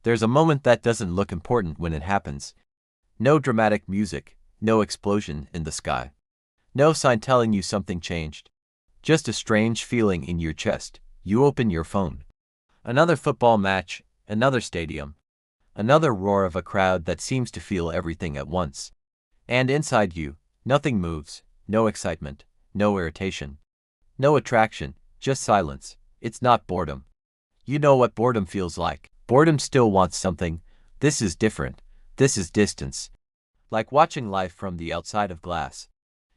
There's a moment that doesn't look important when it happens. No dramatic music, no explosion in the sky. No sign telling you something changed. Just a strange feeling in your chest. You open your phone. Another football match, another stadium. Another roar of a crowd that seems to feel everything at once. And inside you, nothing moves, no excitement, no irritation, no attraction, just silence. It's not boredom. You know what boredom feels like. Boredom still wants something. This is different. This is distance. Like watching life from the outside of glass.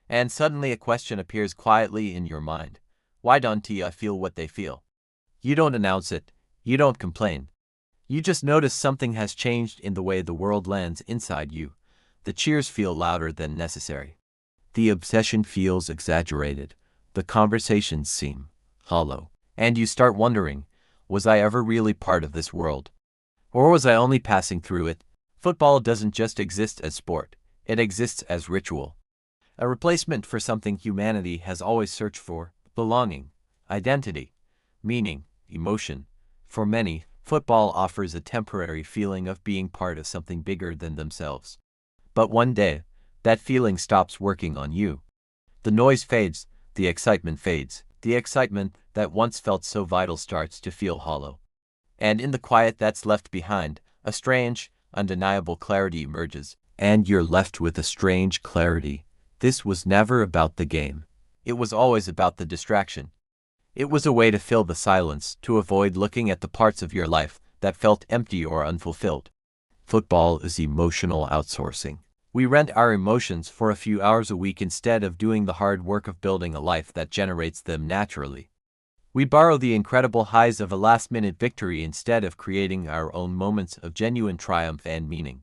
And suddenly a question appears quietly in your mind. Why don't I feel what they feel? You don't announce it. You don't complain. You just notice something has changed in the way the world lands inside you. The cheers feel louder than necessary. The obsession feels exaggerated. The conversations seem hollow. And you start wondering, was I ever really part of this world? Or was I only passing through it? Football doesn't just exist as sport. It exists as ritual. A replacement for something humanity has always searched for: belonging, identity, meaning, emotion. For many, football offers a temporary feeling of being part of something bigger than themselves. But one day, that feeling stops working on you. The noise fades, the excitement fades. The excitement that once felt so vital starts to feel hollow. And in the quiet that's left behind, a strange, undeniable clarity emerges. And you're left with a strange clarity. This was never about the game. It was always about the distraction. It was a way to fill the silence, to avoid looking at the parts of your life that felt empty or unfulfilled. Football is emotional outsourcing. We rent our emotions for a few hours a week instead of doing the hard work of building a life that generates them naturally. We borrow the incredible highs of a last-minute victory instead of creating our own moments of genuine triumph and meaning.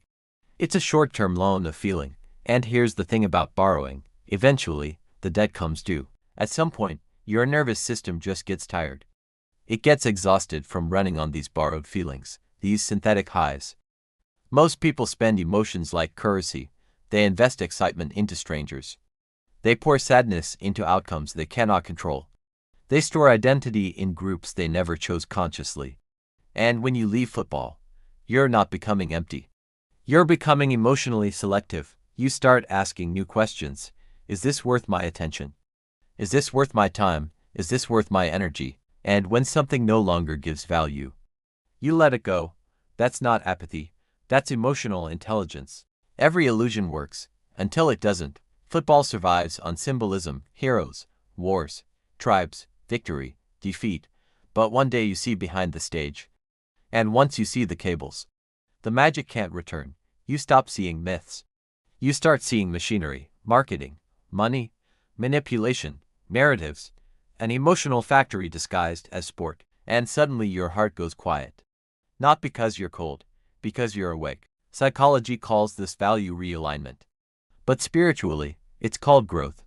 It's a short-term loan of feeling. And here's the thing about borrowing. Eventually, the debt comes due. At some point, your nervous system just gets tired. It gets exhausted from running on these borrowed feelings, these synthetic highs. Most people spend emotions like currency. They invest excitement into strangers. They pour sadness into outcomes they cannot control. They store identity in groups they never chose consciously. And when you leave football, you're not becoming empty. You're becoming emotionally selective. You start asking new questions. Is this worth my attention? Is this worth my time? Is this worth my energy? And when something no longer gives value, you let it go. That's not apathy. That's emotional intelligence. Every illusion works, until it doesn't. Football survives on symbolism, heroes, wars, tribes, victory, defeat. But one day you see behind the stage. And once you see the cables, the magic can't return. You stop seeing myths. You start seeing machinery, marketing, money, manipulation, narratives, an emotional factory disguised as sport. And suddenly your heart goes quiet. Not because you're cold, because you're awake. Psychology calls this value realignment. But spiritually, it's called growth.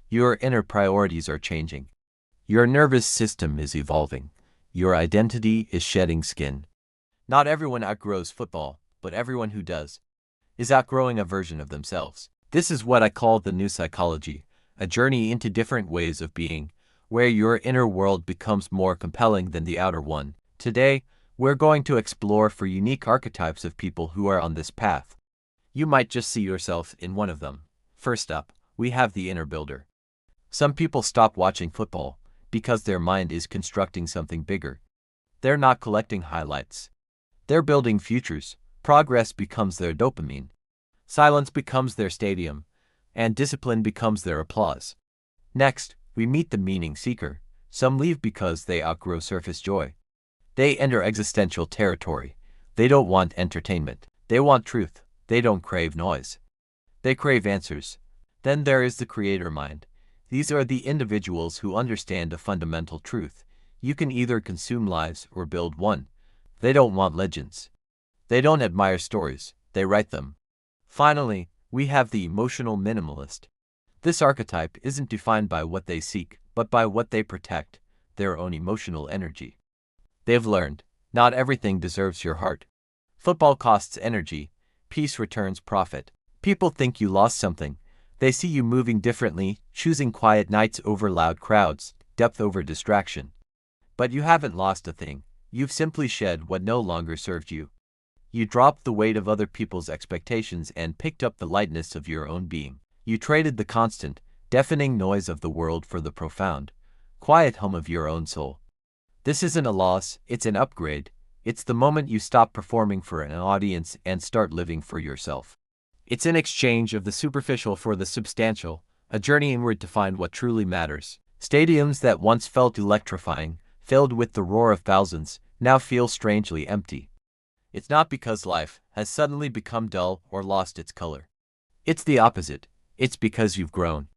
Your inner priorities are changing. Your nervous system is evolving. Your identity is shedding skin. Not everyone outgrows football, but everyone who does is outgrowing a version of themselves. This is what I call the new psychology, a journey into different ways of being, where your inner world becomes more compelling than the outer one. Today, we're going to explore for unique archetypes of people who are on this path. You might just see yourself in one of them. First up, we have the inner builder. Some people stop watching football because their mind is constructing something bigger. They're not collecting highlights. They're building futures. Progress becomes their dopamine. Silence becomes their stadium. And discipline becomes their applause. Next, we meet the meaning seeker. Some leave because they outgrow surface joy. They enter existential territory. They don't want entertainment. They want truth. They don't crave noise. They crave answers. Then there is the creator mind. These are the individuals who understand a fundamental truth. You can either consume lives or build one. They don't want legends. They don't admire stories. They write them. Finally, we have the emotional minimalist. This archetype isn't defined by what they seek, but by what they protect, their own emotional energy. They've learned, not everything deserves your heart. Football costs energy. Peace returns profit. People think you lost something. They see you moving differently, choosing quiet nights over loud crowds, depth over distraction. But you haven't lost a thing. You've simply shed what no longer served you. You dropped the weight of other people's expectations and picked up the lightness of your own being. You traded the constant, deafening noise of the world for the profound, quiet hum of your own soul. This isn't a loss, it's an upgrade. It's the moment you stop performing for an audience and start living for yourself. It's an exchange of the superficial for the substantial, a journey inward to find what truly matters. Stadiums that once felt electrifying, filled with the roar of thousands, now feel strangely empty. It's not because life has suddenly become dull or lost its color. It's the opposite. It's because you've grown.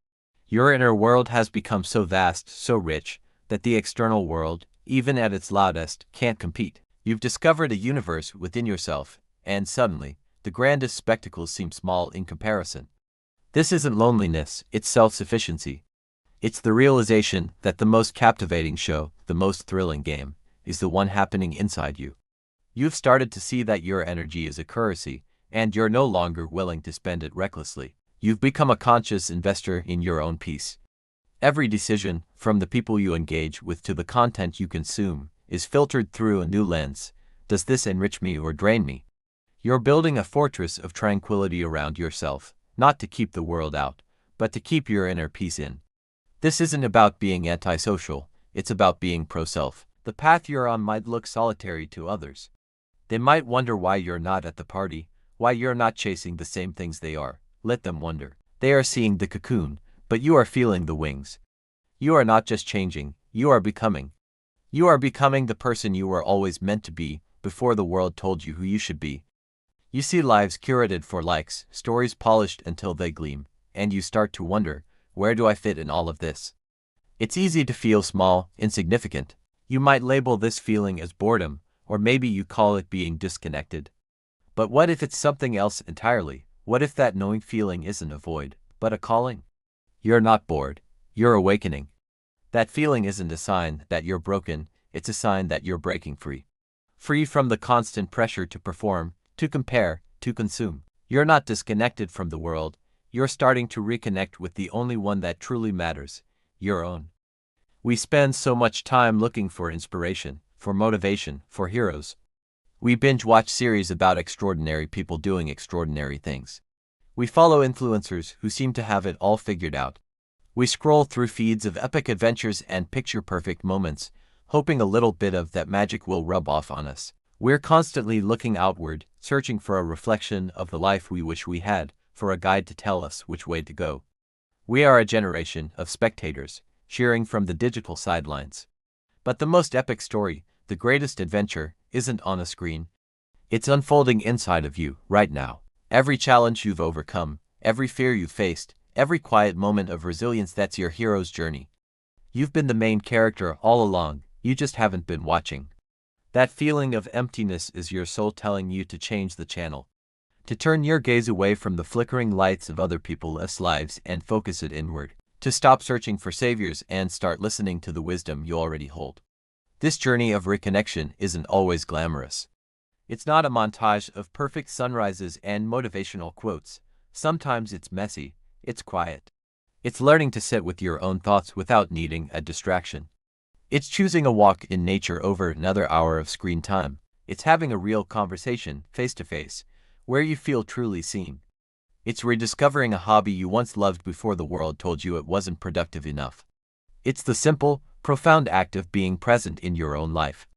Your inner world has become so vast, so rich, that the external world, even at its loudest, can't compete. You've discovered a universe within yourself, and suddenly, the grandest spectacles seem small in comparison. This isn't loneliness, it's self-sufficiency. It's the realization that the most captivating show, the most thrilling game, is the one happening inside you. You've started to see that your energy is a currency, and you're no longer willing to spend it recklessly. You've become a conscious investor in your own peace. Every decision, from the people you engage with to the content you consume, is filtered through a new lens. Does this enrich me or drain me? You're building a fortress of tranquility around yourself, not to keep the world out, but to keep your inner peace in. This isn't about being antisocial, it's about being pro-self. The path you're on might look solitary to others. They might wonder why you're not at the party, why you're not chasing the same things they are. Let them wonder. They are seeing the cocoon, but you are feeling the wings. You are not just changing, you are becoming. You are becoming the person you were always meant to be, before the world told you who you should be. You see lives curated for likes, stories polished until they gleam, and you start to wonder, where do I fit in all of this? It's easy to feel small, insignificant. You might label this feeling as boredom, or maybe you call it being disconnected. But what if it's something else entirely? What if that knowing feeling isn't a void, but a calling? You're not bored, you're awakening. That feeling isn't a sign that you're broken, it's a sign that you're breaking free. Free from the constant pressure to perform, to compare, to consume. You're not disconnected from the world, you're starting to reconnect with the only one that truly matters, your own. We spend so much time looking for inspiration, for motivation, for heroes. We binge-watch series about extraordinary people doing extraordinary things. We follow influencers who seem to have it all figured out. We scroll through feeds of epic adventures and picture perfect moments, hoping a little bit of that magic will rub off on us. We're constantly looking outward, searching for a reflection of the life we wish we had, for a guide to tell us which way to go. We are a generation of spectators, cheering from the digital sidelines. But the most epic story, the greatest adventure, isn't on a screen. It's unfolding inside of you, right now. Every challenge you've overcome, every fear you've faced, every quiet moment of resilience, that's your hero's journey. You've been the main character all along, you just haven't been watching. That feeling of emptiness is your soul telling you to change the channel. To turn your gaze away from the flickering lights of other people's lives and focus it inward. To stop searching for saviors and start listening to the wisdom you already hold. This journey of reconnection isn't always glamorous. It's not a montage of perfect sunrises and motivational quotes. Sometimes it's messy, it's quiet. It's learning to sit with your own thoughts without needing a distraction. It's choosing a walk in nature over another hour of screen time. It's having a real conversation, face to face, where you feel truly seen. It's rediscovering a hobby you once loved before the world told you it wasn't productive enough. It's the simple, profound act of being present in your own life.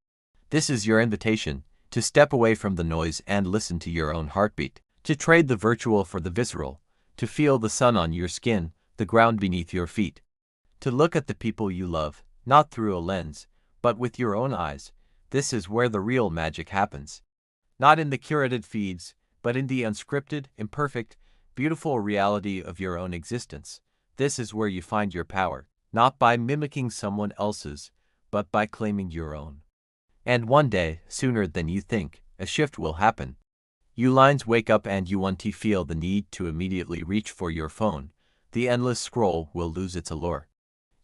This is your invitation to step away from the noise and listen to your own heartbeat, to trade the virtual for the visceral, to feel the sun on your skin, the ground beneath your feet, to look at the people you love, not through a lens, but with your own eyes. This is where the real magic happens. Not in the curated feeds, but in the unscripted, imperfect, beautiful reality of your own existence. This is where you find your power, not by mimicking someone else's, but by claiming your own. And one day, sooner than you think, a shift will happen. You lines wake up and you won't feel the need to immediately reach for your phone. The endless scroll will lose its allure.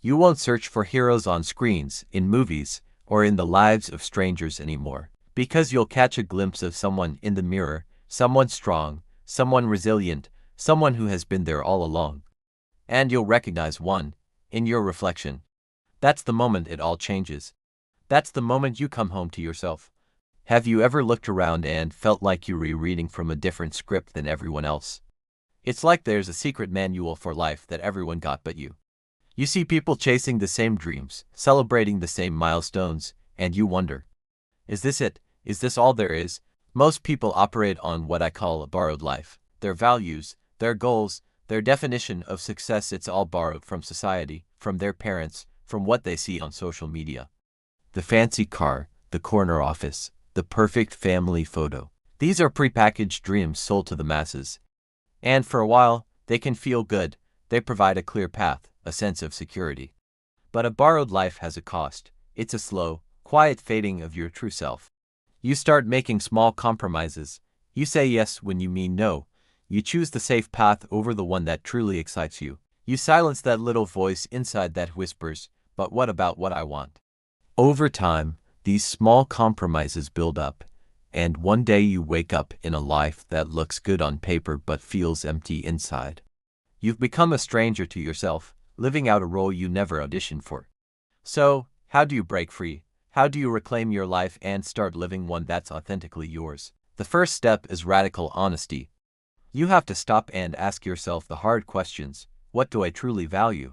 You won't search for heroes on screens, in movies, or in the lives of strangers anymore, because you'll catch a glimpse of someone in the mirror, someone strong, someone resilient, someone who has been there all along. And you'll recognize one, in your reflection. That's the moment it all changes. That's the moment you come home to yourself. Have you ever looked around and felt like you're rereading from a different script than everyone else? It's like there's a secret manual for life that everyone got but you. You see people chasing the same dreams, celebrating the same milestones, and you wonder, is this it? Is this all there is? Most people operate on what I call a borrowed life. Their values, their goals, their definition of success, it's all borrowed from society, from their parents, from what they see on social media. The fancy car, the corner office, the perfect family photo. These are prepackaged dreams sold to the masses. And for a while, they can feel good. They provide a clear path, a sense of security. But a borrowed life has a cost. It's a slow, quiet fading of your true self. You start making small compromises. You say yes when you mean no. You choose the safe path over the one that truly excites you. You silence that little voice inside that whispers, "But what about what I want?" Over time, these small compromises build up, and one day you wake up in a life that looks good on paper but feels empty inside. You've become a stranger to yourself, living out a role you never auditioned for. So, how do you break free? How do you reclaim your life and start living one that's authentically yours? The first step is radical honesty. You have to stop and ask yourself the hard questions. What do I truly value?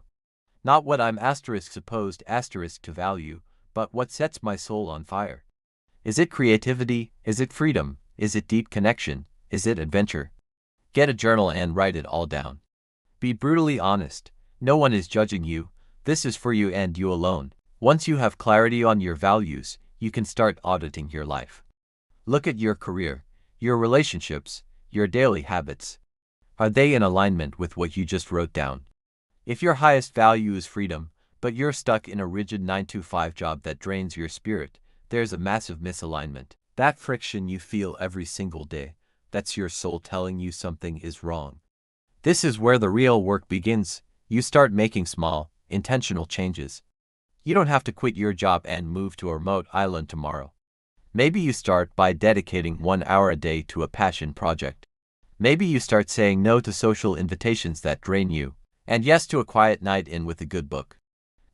Not what I'm supposed to value, but what sets my soul on fire. Is it creativity? Is it freedom? Is it deep connection? Is it adventure? Get a journal and write it all down. Be brutally honest. No one is judging you. This is for you and you alone. Once you have clarity on your values, you can start auditing your life. Look at your career, your relationships, your daily habits. Are they in alignment with what you just wrote down? If your highest value is freedom, but you're stuck in a rigid 9-to-5 job that drains your spirit, there's a massive misalignment. That friction you feel every single day, that's your soul telling you something is wrong. This is where the real work begins. You start making small, intentional changes. You don't have to quit your job and move to a remote island tomorrow. Maybe you start by dedicating 1 hour a day to a passion project. Maybe you start saying no to social invitations that drain you, and yes to a quiet night in with a good book.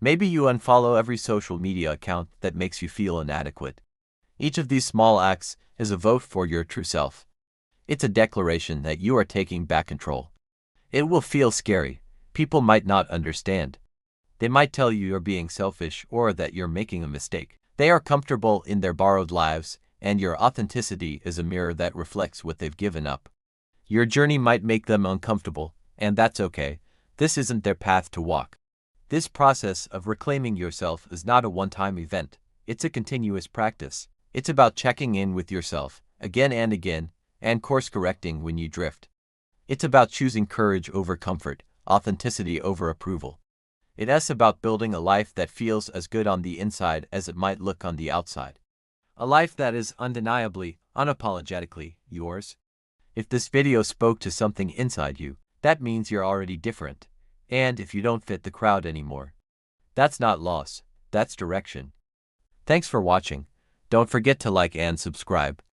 Maybe you unfollow every social media account that makes you feel inadequate. Each of these small acts is a vote for your true self. It's a declaration that you are taking back control. It will feel scary. People might not understand. They might tell you you're being selfish or that you're making a mistake. They are comfortable in their borrowed lives, and your authenticity is a mirror that reflects what they've given up. Your journey might make them uncomfortable, and that's okay. This isn't their path to walk. This process of reclaiming yourself is not a one-time event. It's a continuous practice. It's about checking in with yourself, again and again, and course-correcting when you drift. It's about choosing courage over comfort, authenticity over approval. It's about building a life that feels as good on the inside as it might look on the outside. A life that is undeniably, unapologetically yours. If this video spoke to something inside you, that means you're already different. And if you don't fit the crowd anymore, that's not loss, that's direction. Thanks for watching. Don't forget to like and subscribe.